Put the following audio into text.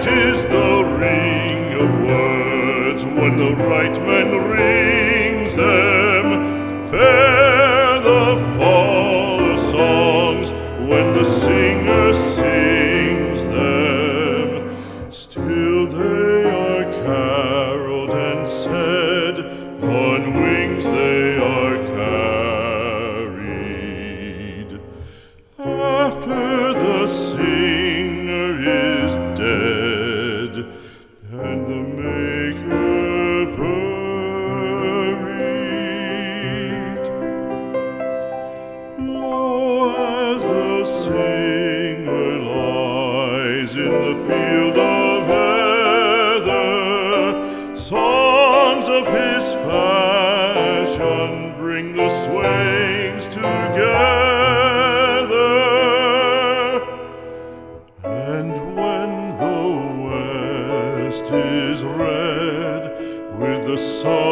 Sweet is the ring of words when the right man rings them. Fair the fall of songs when the singer sings them. Still they are caroled and said, on wings they are carried. After the singer is dead and the maker buried, lo, as the singer lies in the field of heather, songs of his fashion bring the swains together. And when the west is red with the sun